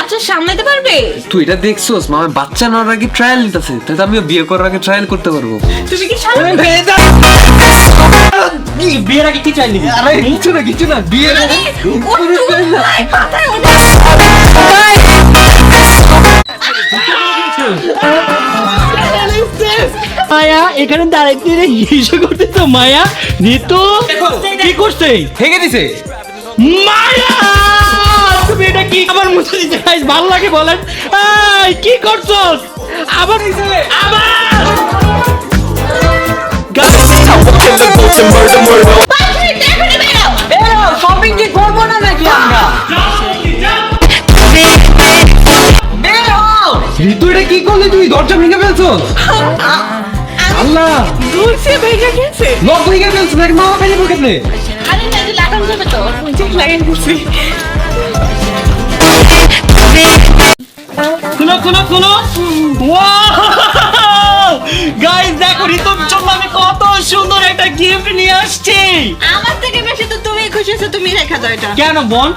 বাচ্চা সামলাতে পারবে? তুই এটা দেখছোস মামা বাচ্চা নেওয়ার আগে ট্রায়াল নিতেছে, তাই আমিও বিয়ে করার আগে ট্রায়াল করতে পারবো। তুমি কি সামলাতে বিয়ের আগে কি চাই নিবি? আরে কিছু না বিয়ে মায়া এখানে দাঁড়াইতে হিসে করতে তো মায়া নিতু কি করছে? ভেঙে দিছে। মায়া তুমি এটা কি আবার মুছে দিতে গাইস? ভালো লাগে বলেন? এই কি করছস? আবার শপিং কি করবো না নাকি আমরা? ঋতু এটা কি করলি তুই? দরজা ভেঙে ফেলছস। আল্লাহ দূরছে ভেঙে গেছে। লক ভেঙে ফেলছস নাকি মামা ভেঙে পড়বে? আরে না যে লাগানো যাবে তো। চেক লাগিয়ে দিছি। শুনো গাইস দেখো ঋতুর জন্য আমি কত সুন্দর একটা গিফট নিয়ে আসছি। আমার থেকে বেশি তো তুমি খুশি হয়েছো, তুমি রেখে দাও এটা। কেন বোন?